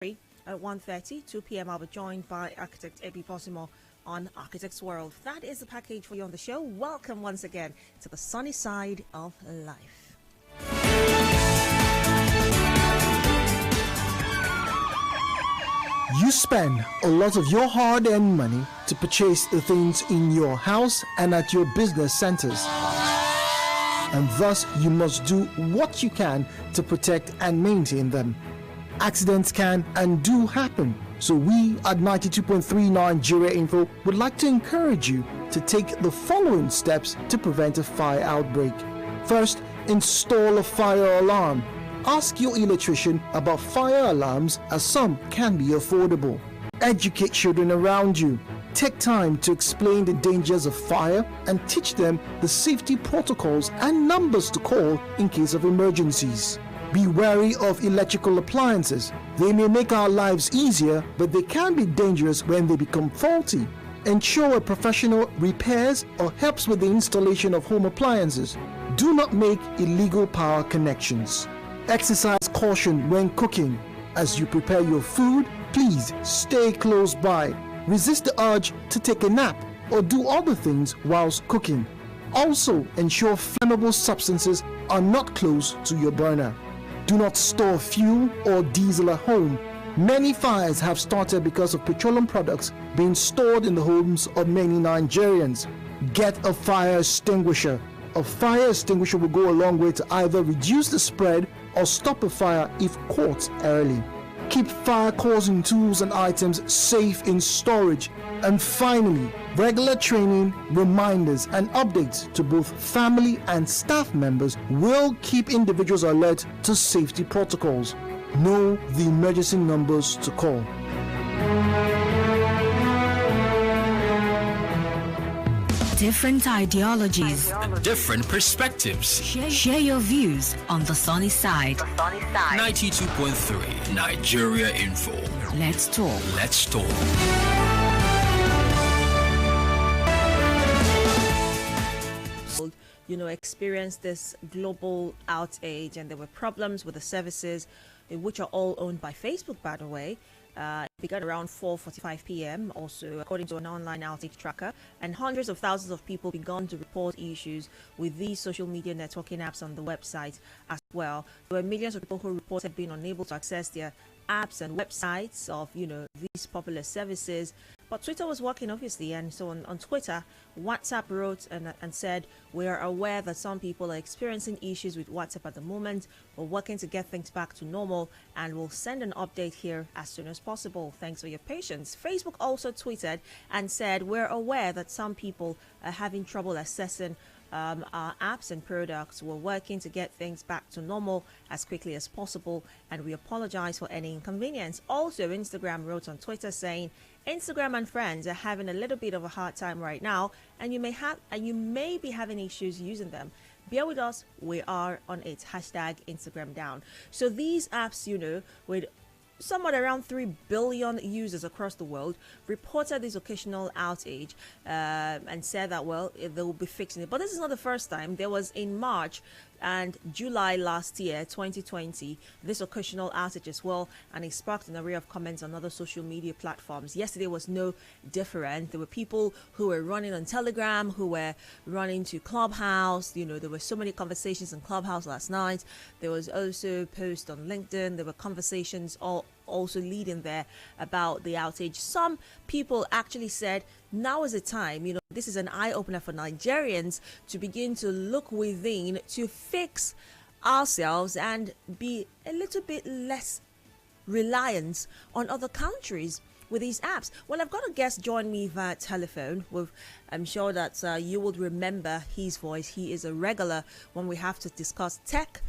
at 1:30, 2 p.m. I'll be joined by architect Ebi Bosimo on Architect's World. That is the package for you on the show. Welcome once again to the sunny side of life. You spend a lot of your hard-earned money to purchase the things in your house and at your business centers. And thus, you must do what you can to protect and maintain them. Accidents can and do happen, so we at 92.3 Nigeria Info would like to encourage you to take the following steps to prevent a fire outbreak. First, install a fire alarm. Ask your electrician about fire alarms, as some can be affordable. Educate children around you. Take time to explain the dangers of fire and teach them the safety protocols and numbers to call in case of emergencies. Be wary of electrical appliances. They may make our lives easier, but they can be dangerous when they become faulty. Ensure a professional repairs or helps with the installation of home appliances. Do not make illegal power connections. Exercise caution when cooking. As you prepare your food, please stay close by. Resist the urge to take a nap or do other things whilst cooking. Also, ensure flammable substances are not close to your burner. Do not store fuel or diesel at home. Many fires have started because of petroleum products being stored in the homes of many Nigerians. Get a fire extinguisher. A fire extinguisher will go a long way to either reduce the spread or stop a fire if caught early. Keep fire-causing tools and items safe in storage. And finally, regular training, reminders, and updates to both family and staff members will keep individuals alert to safety protocols. Know the emergency numbers to call. Different ideologies and different perspectives. Share your views on the sunny side. 92.3 Nigeria Info. Let's talk. Let's talk. Experienced this global outage, and there were problems with the services, which are all owned by Facebook, by the way. It began around 4:45 p.m. also, according to an online outage tracker, and hundreds of thousands of people began to report issues with these social media networking apps on the website as well. There were millions of people who reported being unable to access their apps and websites of these popular services. But Twitter was working, obviously, and so on Twitter, WhatsApp wrote and said, "We are aware that some people are experiencing issues with WhatsApp at the moment. We're working to get things back to normal, and we'll send an update here as soon as possible. Thanks for your patience." Facebook also tweeted and said, "We're aware that some people are having trouble accessing our apps and products. We're working to get things back to normal as quickly as possible, and we apologize for any inconvenience." Also, Instagram wrote on Twitter saying, "Instagram and friends are having a little bit of a hard time right now, and you may be having issues using them. Bear with us, we are on it. Hashtag Instagram down." So these apps, with somewhat around 3 billion users across the world, reported this occasional outage and said that, they will be fixing it. But this is not the first time. There was in March and July last year, 2020, this occasional outage as well, and it sparked an array of comments on other social media platforms. Yesterday was no different. There were people who were running on Telegram, who were running to Clubhouse. There were so many conversations in Clubhouse last night. There was also posts on LinkedIn. There were conversations also leading there about the outage. Some people actually said now is the time, this is an eye-opener for Nigerians to begin to look within to fix ourselves and be a little bit less reliant on other countries with these apps. Well, I've got a guest join me via telephone. I'm sure that you would remember his voice. He is a regular when we have to discuss tech,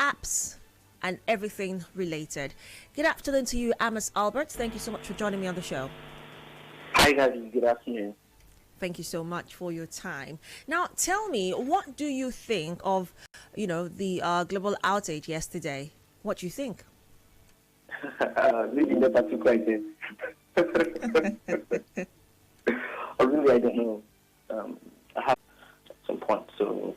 apps, and everything related. Good afternoon to you, Amos Albert. Thank you so much for joining me on the show. Hi, guys. Good afternoon. Thank you so much for your time. Now, tell me, what do you think of, the global outage yesterday? What do you think? Really not too quite yet. Really, I don't know. I have some points, so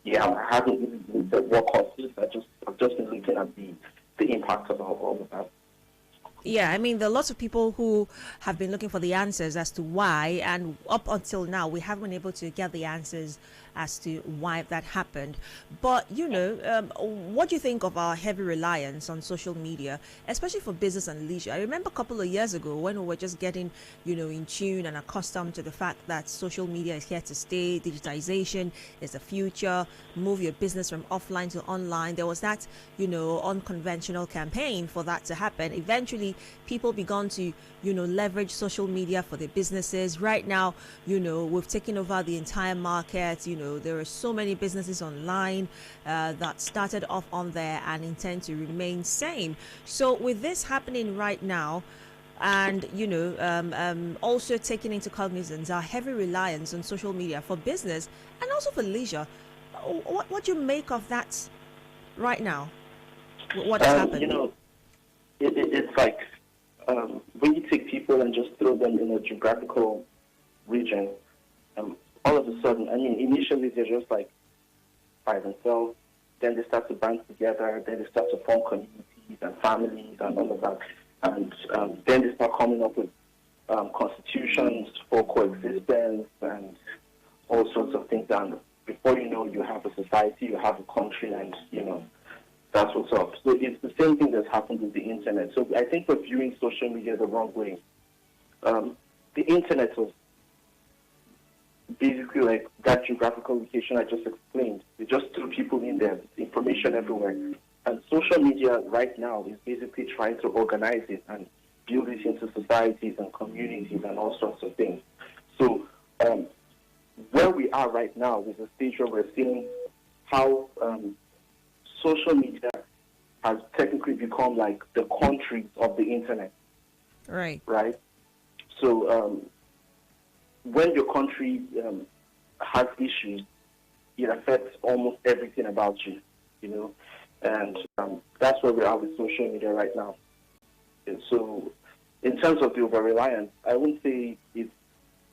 yeah, I haven't really been the work on this. I've just been looking at the the impact of all of that. Yeah, I mean, there are lots of people who have been looking for the answers as to why, and up until now, we haven't been able to get the answers as to why that happened. But, what do you think of our heavy reliance on social media, especially for business and leisure? I remember a couple of years ago when we were just getting, in tune and accustomed to the fact that social media is here to stay, digitization is the future, move your business from offline to online. There was that, unconventional campaign for that to happen. Eventually, people began to, leverage social media for their businesses. Right now, we've taken over the entire market. There are so many businesses online that started off on there and intend to remain same. So with this happening right now, and also taking into cognizance our heavy reliance on social media for business and also for leisure, what do you make of that right now? What has happened? It's like when you take people and just throw them in a geographical region, all of a sudden, initially they're just like by themselves, then they start to band together, then they start to form communities and families and all of that, and then they start coming up with constitutions for coexistence and all sorts of things, and before you know, you have a society, you have a country, and that's what's up. So it's the same thing that's happened with the internet. So I think we're viewing social media the wrong way. The internet was basically like that geographical location I just explained. They just threw people in there, information everywhere. And social media right now is basically trying to organize it and build it into societies and communities and all sorts of things. So where we are right now is a stage where we're seeing how social media has technically become like the countries of the internet. Right. Right? So when your country has issues, it affects almost everything about you, and that's where we are with social media right now. And so in terms of the over-reliance, I wouldn't say it's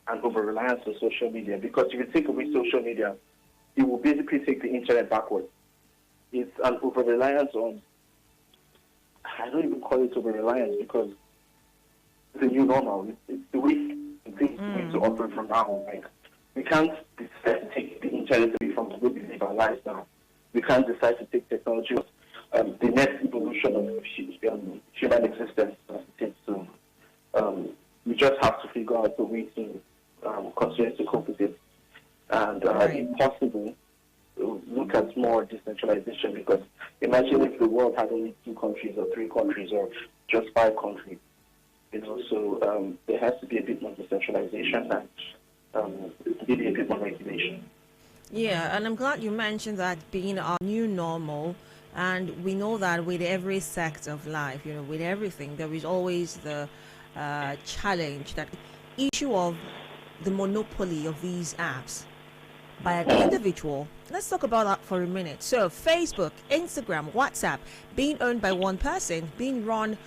an over-reliance on social media, because if you take away social media, it will basically take the internet backwards. It's an over-reliance on, I don't even call it over-reliance because it's the new normal. It's the way things need to operate from now on. Like, we can't decide to take the internet away from the way we live our lives now. We can't decide to take technology the next evolution of human existence. So we just have to figure out a way to continue to cope with it. And if possible, look at more decentralization, because imagine if the world had only 2 countries or 3 countries or just 5 countries. So there has to be a bit more decentralization and maybe a bit more regulation. Yeah, and I'm glad you mentioned that being our new normal. And we know that with every sector of life, with everything, there is always the challenge, that issue of the monopoly of these apps by an individual. Let's talk about that for a minute. So Facebook, Instagram, WhatsApp being owned by one person, being run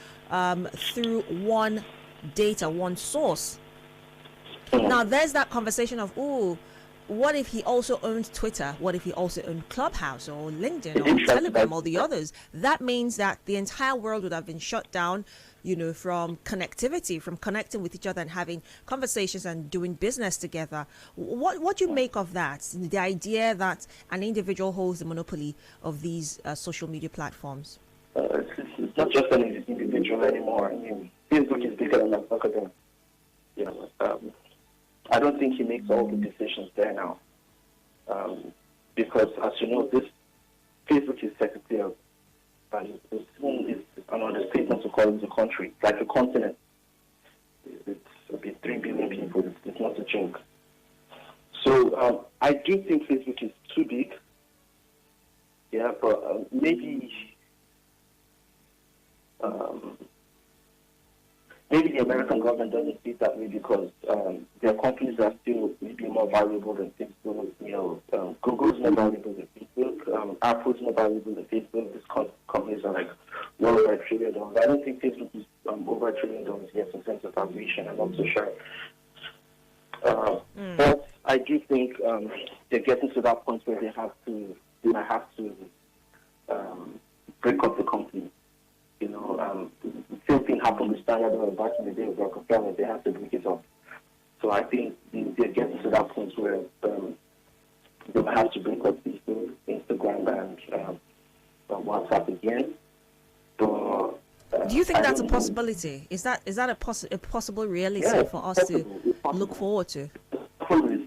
through one data, one source. Now there's that conversation of, what if he also owned Twitter? What if he also owned Clubhouse or LinkedIn or Telegram or the others? That means that the entire world would have been shut down, from connectivity, from connecting with each other and having conversations and doing business together. What do you make of that? The idea that an individual holds the monopoly of these social media platforms? It's not just an individual anymore. Facebook is bigger than Zuckerberg. I don't think he makes all the decisions there now, because, as you know, this Facebook is technically it's an understatement to call it a country, like a continent. It's about 3 billion people. It's not a joke. So I do think Facebook is too big. Yeah, but maybe the American government doesn't see it that way, because their companies are still maybe more valuable than Facebook. Google is more valuable than Facebook. Apple is more valuable than Facebook. These companies are like well over $1 trillion. I don't think Facebook is over $1 trillion yet in terms of valuation. I'm not so sure. But I do think they're getting to that point where they might have to break up the company. Same thing happened with Standard Oil back in the day with Rockefeller. They had to break it up. So I think they're getting to that point where they might have to break up these things, Instagram and WhatsApp again. But do you think that's a possibility? Is that a possible reality for us to look forward to?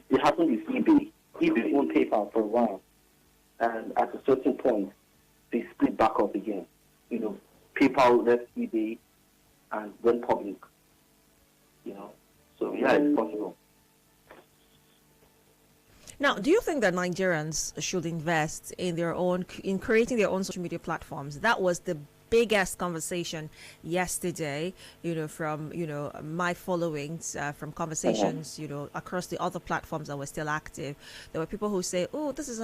It happened with eBay. eBay owned PayPal for a while, and at a certain point, they split back up again. PayPal left eBay and went public. So yeah, it's possible. Now, do you think that Nigerians should invest in creating their own social media platforms? That was the biggest conversation yesterday, from, my followings, from conversations, across the other platforms that were still active. There were people who say, oh, this is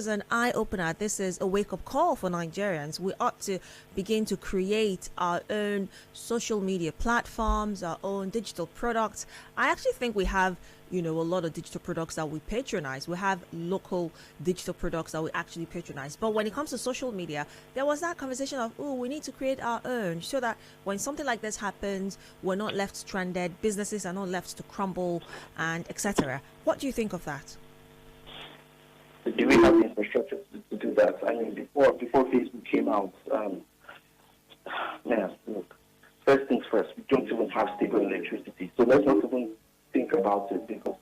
an eye opener. This is a wake up call for Nigerians. We ought to begin to create our own social media platforms, our own digital products. I actually think we have a lot of digital products that we patronize. We have local digital products that we actually patronize. But when it comes to social media, there was that conversation of, oh, we need to create our own so that when something like this happens, we're not left stranded, businesses are not left to crumble, and etc. What do you think of that? Do we have the infrastructure to do that? I mean, before Facebook came out, look, first things first, we don't even have stable electricity. So let's not even think about it, because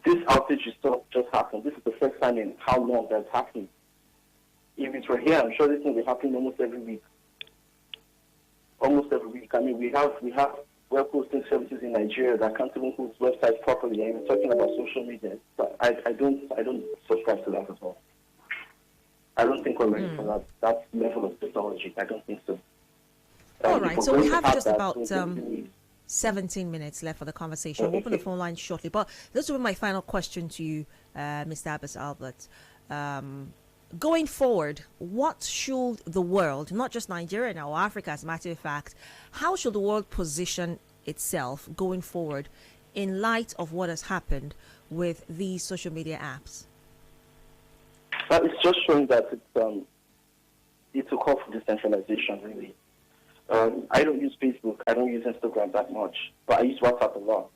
this outage just happened. This is the first time in how long that's happening. If it were here, I'm sure this thing will happen almost every week. Almost every week. I mean, we have web hosting services in Nigeria that can't even host websites properly. And we're talking about social media. But I don't subscribe to that at all. I don't think we're ready for that level of technology. I don't think so. All right. So we have just about 17 minutes left for the conversation. We'll open the phone line shortly. But this will be my final question to you, Mr. Abbas Albert. Going forward, what should the world, not just Nigeria now, or Africa as a matter of fact, how should the world position itself going forward in light of what has happened with these social media apps? Well, it's just showing that it's a call for decentralization, really. I don't use Facebook, I don't use Instagram that much, but I use WhatsApp a lot.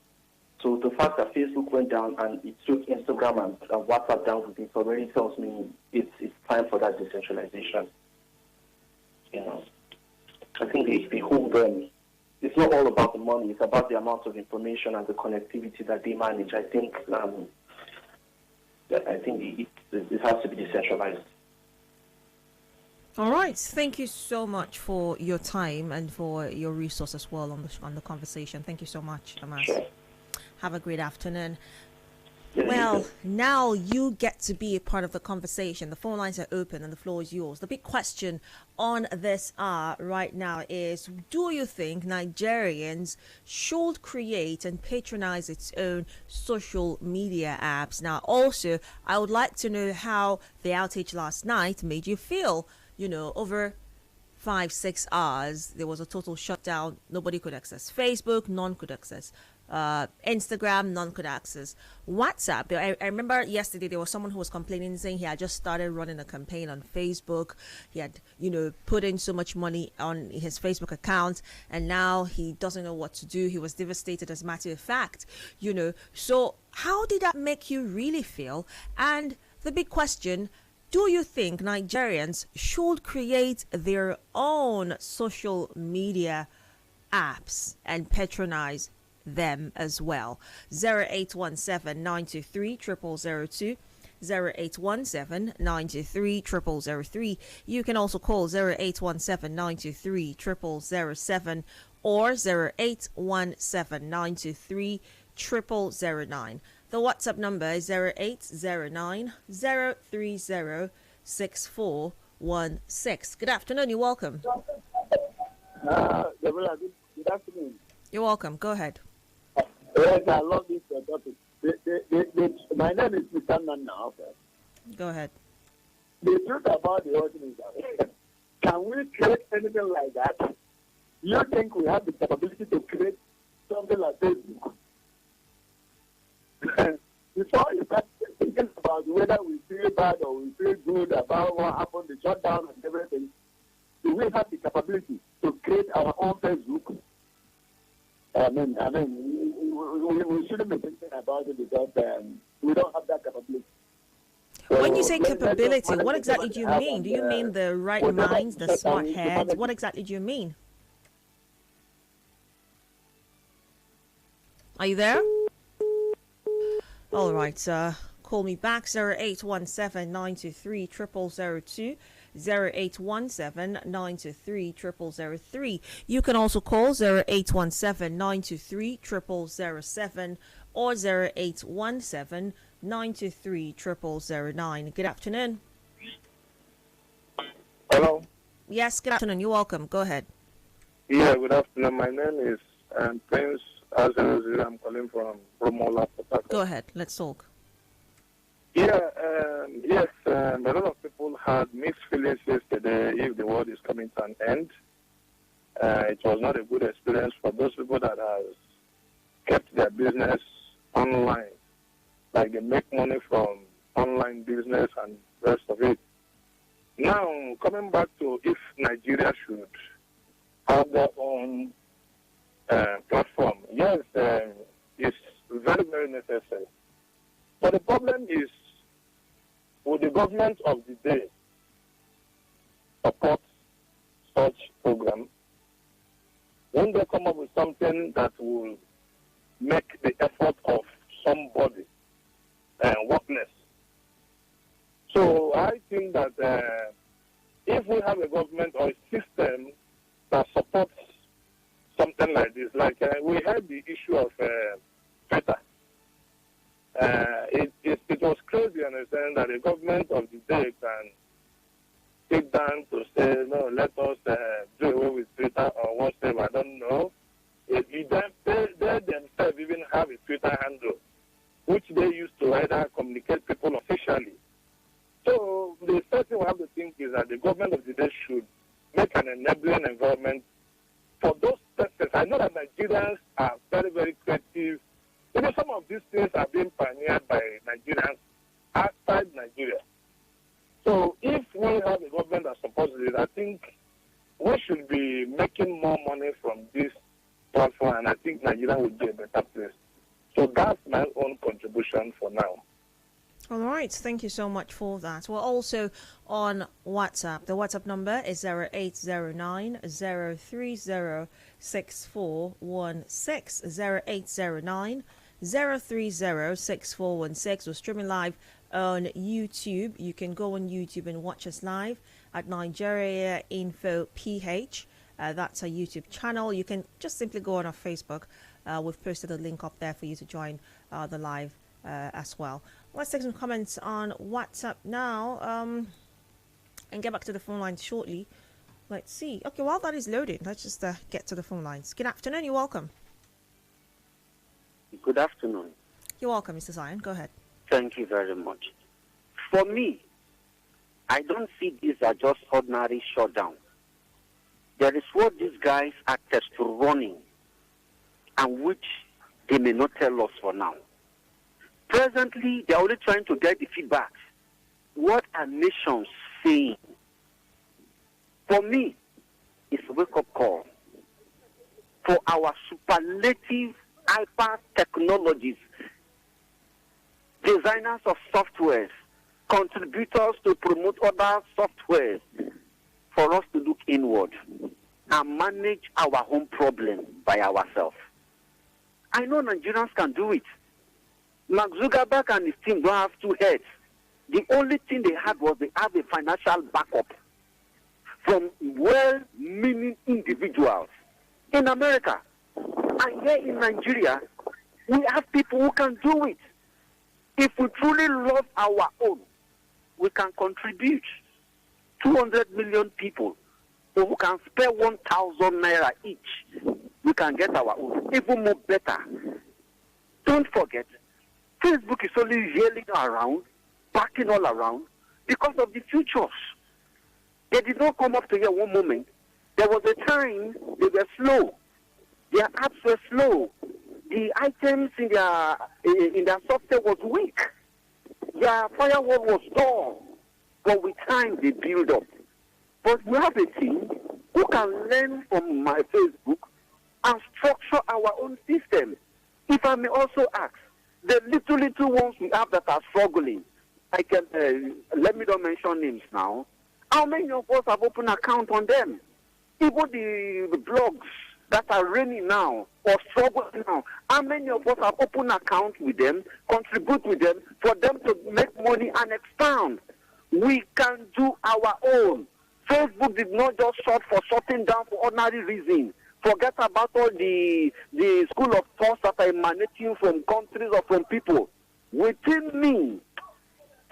So the fact that Facebook went down and it took Instagram and WhatsApp down with it already tells me it's time for that decentralization. I think they hold them. It's not all about the money, it's about the amount of information and the connectivity that they manage. I think it has to be decentralized. All right. Thank you so much for your time and for your resource as well on the conversation. Thank you so much, Amas. Sure. Have a great afternoon. Well, now you get to be a part of the conversation. The phone lines are open and the floor is yours. The big question on this hour right now is, do you think Nigerians should create and patronize its own social media apps? Now, also, I would like to know how the outage last night made you feel. Over 5-6 hours, there was a total shutdown. Nobody could access Facebook. None could access Instagram. None could access WhatsApp. I remember yesterday there was someone who was complaining, saying he had just started running a campaign on Facebook. He had, put in so much money on his Facebook account, and now he doesn't know what to do. He was devastated, as a matter of fact. So how did that make you really feel? And the big question, do you think Nigerians should create their own social media apps and patronize them as well? 0817-923-0002, 0817-923-0003. You can also call 0817-923-0007 or 0817-923-0009. The WhatsApp number is 0809-030-6416. Good afternoon. You're welcome. Gabriella, good afternoon. You're welcome. Go ahead. Yes, I love this topic. My name is Mr. Nana. Okay. Go ahead. The truth about the whole thing is, can we create anything like that? You think we have the capability to create something like Facebook? Before you start thinking about whether we feel bad or we feel good about what happened, the shutdown and everything, do we have the capability to create our own Facebook? We shouldn't be thinking about it because we don't have that capability. So when you say capability, what exactly do you mean? Do you mean the right minds, the smart heads? What exactly do you mean? Are you there? All right, call me back, 0817-923-0002, 0817-923-0003. You can also call 0817-923-0007 or 0817-923-0009. Good afternoon. Hello. Yes, good afternoon. You're welcome. Go ahead. Yeah, good afternoon. My name is Prince Azerozil. I'm calling from Romola. Go ahead. Let's talk. Yeah, yes, a lot of people had mixed feelings yesterday if the world is coming to an end. It was not a good experience for those people that has kept their business online. Like they make money from online business and rest of it. Now, coming back to if Nigeria should have their own platform, yes, it's very, very necessary. But the problem is, will the government of the day support such program? When they come up with something that will make the effort of somebody worthless. So I think that if we have a government or a system that supports something like this, like we had the issue of Twitter. It was crazy, understand, that the government of the day can take down to say, no, let us do away with Twitter or whatever, I don't know. They themselves even have a Twitter handle, which they use to either communicate people officially. So the first thing we have to think is that the government of the day should make an enabling environment for those persons. I know that Nigerians are very, very creative. You know, some of these things are being pioneered by Nigerians outside Nigeria. So if we have a government that supports this, I think we should be making more money from this platform, and I think Nigeria would be a better place. So that's my own contribution for now. All right, thank you so much for that. We're also on WhatsApp. The WhatsApp number is 0809 030 6416, 0809 030 6416. We're streaming live on YouTube. You can go on YouTube and watch us live at Nigeria Info PH. That's our YouTube channel. You can just simply go on our Facebook. We've posted a link up there for you to join the live as well. Let's take some comments on WhatsApp now and get back to the phone lines shortly. Let's see. Okay, while that is loading, let's just get to the phone lines. Good afternoon. You're welcome. Good afternoon. You're welcome, Mr. Zion. Go ahead. Thank you very much. For me, I don't see this as just ordinary shutdown. There is what these guys are test running, and which they may not tell us for now. Presently, they are only trying to get the feedback. What are nations saying? For me, it's a wake-up call for our superlative hyper technologies, designers of softwares, contributors to promote other softwares, for us to look inward and manage our own problem by ourselves. I know Nigerians can do it. Mark Zuckerberg and his team don't have two heads. The only thing they had was they have a financial backup from well-meaning individuals in America. And here in Nigeria, we have people who can do it. If we truly love our own, we can contribute. 200 million people who can spare 1,000 naira each. We can get our own, even more better. Don't forget, Facebook is only yelling around, backing all around, because of the futures. They did not come up to here one moment. There was a time they were slow. Their apps were slow. The items in their software was weak. Their firewall was dull. But with time, they build up. But we have a team who can learn from my Facebook and structure our own system. If I may also ask, the little ones we have that are struggling, I can let me not mention names now. How many of us have opened account on them? Even the blogs that are reigning now or struggling now, how many of us have opened account with them, contribute with them for them to make money and expand? We can do our own. Facebook did not just shut for shutting down for ordinary reasons. Forget about all the school of thoughts that are emanating from countries or from people. Within me,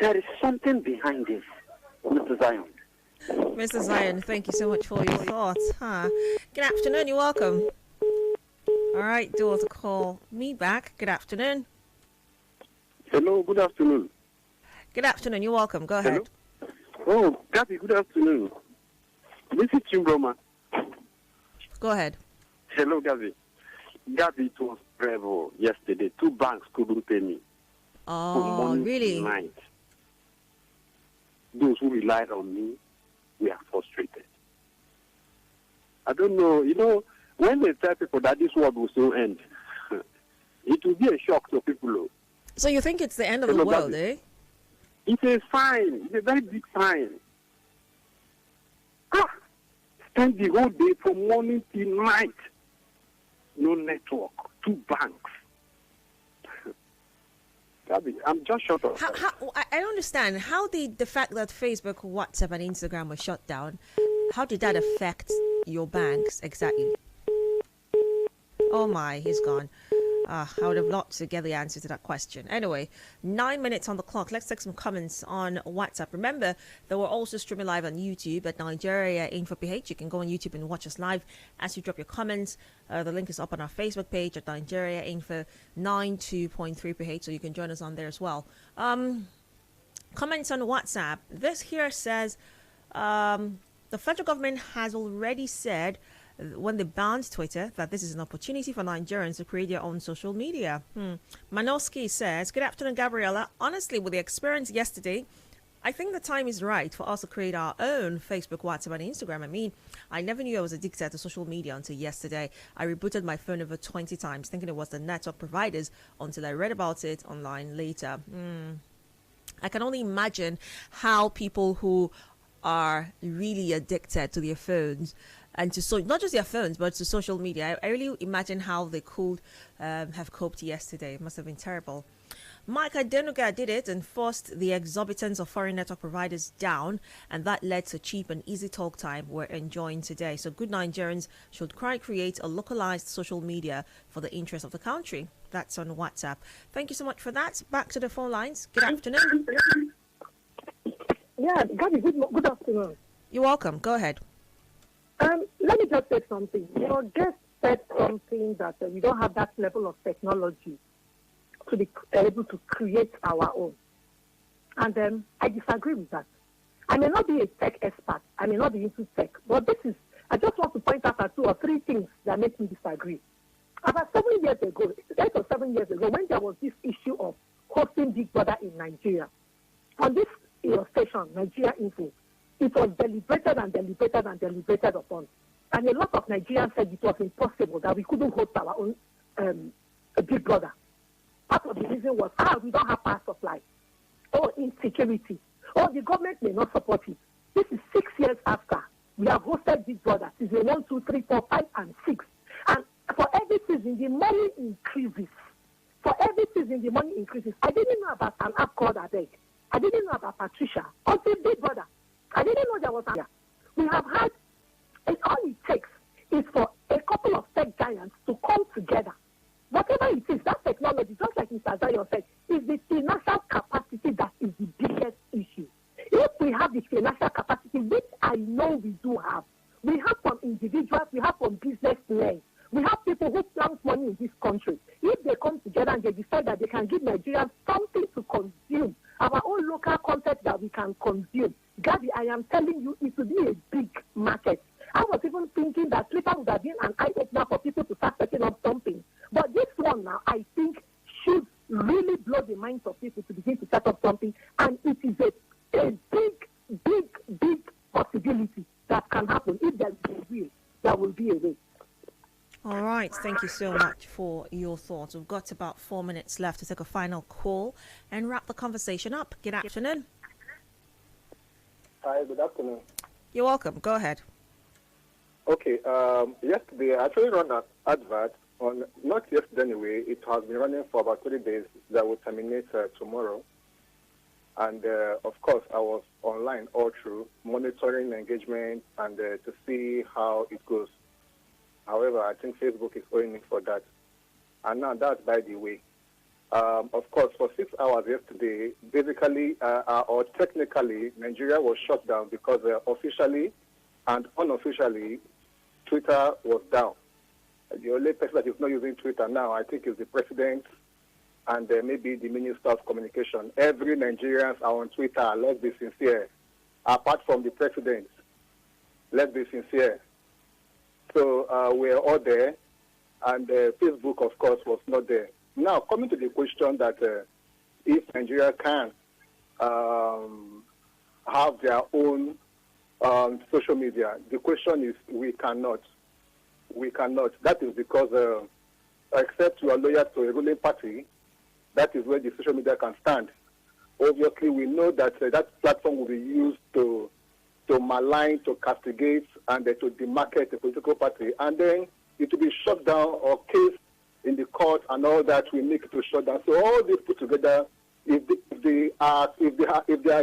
there is something behind this, Mr. Zion. Mr. Zion, thank you so much for your thoughts. Good afternoon, you're welcome. All right, do want to call me back. Good afternoon. Hello, good afternoon. Good afternoon, you're welcome. Go ahead. Hello? Oh, Gabby, good afternoon. This is Chimbroma. Go ahead. Hello, Gabby. Gabby, it was terrible yesterday. 2 banks couldn't pay me. Oh, really? Night. Those who relied on me, we are frustrated. I don't know, when they tell people that this world will soon end, it will be a shock to people. So you think it's the end of the world, eh? It's a sign. It's a very big sign. Spend the whole day from morning till night. No network. 2 banks. Gabby, I'm just short of. I don't understand. How did the fact that Facebook, WhatsApp, and Instagram were shut down, how did that affect your banks exactly? Oh my, he's gone. I would have loved to get the answer to that question. Anyway, 9 minutes on the clock. Let's take some comments on WhatsApp. Remember that we're also streaming live on YouTube at Nigeria Info PH. You can go on YouTube and watch us live as you drop your comments. The link is up on our Facebook page at Nigeria Info 92.3 PH, so you can join us on there as well. Comments on WhatsApp. This here says the federal government has already said when they banned Twitter that this is an opportunity for Nigerians to create their own social media. Manoski says, good afternoon, Gabriella. Honestly, with the experience yesterday, I think the time is right for us to create our own Facebook, WhatsApp, and Instagram. I mean, I never knew I was addicted to social media until yesterday. I rebooted my phone over 20 times, thinking it was the network providers, until I read about it online later. I can only imagine how people who are really addicted to their phones and to not just their phones but to social media, I really imagine how they could have coped yesterday. It must have been terrible. Mike Adenuga did it and forced the exorbitance of foreign network providers down, and that led to cheap and easy talk time we're enjoying today. So good Nigerians should create a localized social media for the interest of the country. That's on WhatsApp. Thank you so much for that. Back to the phone lines. Good afternoon. Yeah, Gabby, good afternoon. You're welcome. Go ahead. Let me just say something. Your guest said something that we don't have that level of technology to be able to create our own. And I disagree with that. I may not be a tech expert. I may not be into tech. But I just want to point out 2 or 3 things that make me disagree. About 7 years ago, 8 or 7 years ago, when there was this issue of hosting Big Brother in Nigeria, on this station, Nigeria Info, it was deliberated upon. And a lot of Nigerians said it was impossible, that we couldn't host our own Big Brother. Part of the reason was, we don't have power supply. Insecurity. The government may not support it. This is 6 years after we have hosted Big Brother. Season 1, 2, 3, 4, 5, and 6. And for every season, the money increases. I didn't know about an app called Adeg. I didn't know about Patricia until Big Brother. I didn't know there was a. We have had, and all it takes is for a couple of tech giants to come together. Whatever it is, that technology, just like Mr. Zayo said, is the financial capacity that is the biggest issue. If we have the financial capacity, which I know we do have, we have from individuals, we have from businessmen, we have people who plant money in this country. If they come together and they decide that they can give Nigerians something to consume, our own local content that we can consume, Gabby, I am telling you, it will be a big market. I was even thinking that Twitter would have been an eye-opener for people to start setting up something. But this one now, I think, should really blow the minds of people to begin to set up something. And it is a big possibility that All right, thank you so much for your thoughts. We've got about 4 minutes left to take a final call and wrap the conversation up. Good afternoon. Hi, good afternoon. You're welcome. Go ahead. Okay, yesterday I actually ran an advert on, not yesterday anyway, it has been running for about 3 days that will terminate tomorrow. And of course, I was online all through, monitoring engagement and to see how it goes. However, I think Facebook is owing me for that. And now that's by the way. Of course, for 6 hours yesterday, basically or technically, Nigeria was shut down because officially and unofficially, Twitter was down. The only person that is not using Twitter now, I think, is the president and maybe the Minister of Communication. Every Nigerians are on Twitter, let's be sincere. Apart from the president, let's be sincere. So we're all there, and Facebook, of course, was not there. Now, coming to the question that if Nigeria can have their own social media, the question is we cannot. We cannot. That is because except you are loyal to a ruling party, that is where the social media can stand. Obviously, we know that that platform will be used to malign, to castigate, and to demarket a political party. And then it will be shut down or case in the court and all that we make it to shut down. So all this put together, if they are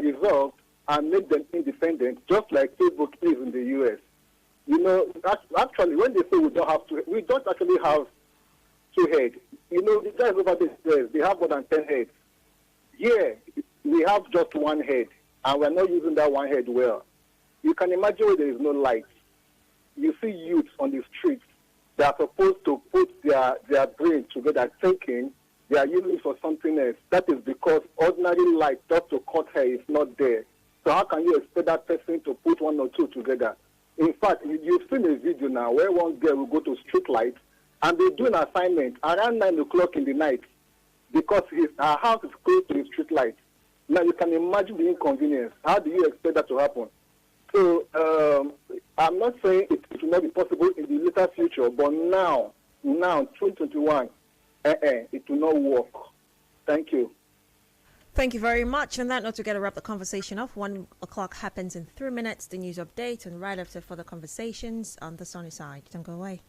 resolved and make them independent, just like Facebook is in the U.S. You know, actually, when they say we don't actually have 2 heads. You know, the guys over there, they have more than 10 heads. Here, we have just 1 head, and we're not using that 1 head well. You can imagine where there is no light. You see youths on the streets that are supposed to put their brain together thinking they are using it for something else. That is because ordinary light just to cut hair is not there. So how can you expect that person to put 1 or 2 together? In fact, you've seen a video now where one girl will go to street light and they do an assignment around 9 o'clock in the night because her house is close to the street light. Now you can imagine the inconvenience. How do you expect that to happen? So I'm not saying it will not be possible in the later future, but now 2021, it will not work. Thank you. Thank you very much. And that note, to get to wrap the conversation off, 1 o'clock happens in 3 minutes. The news update, and right after further conversations on the sunny side. Don't go away.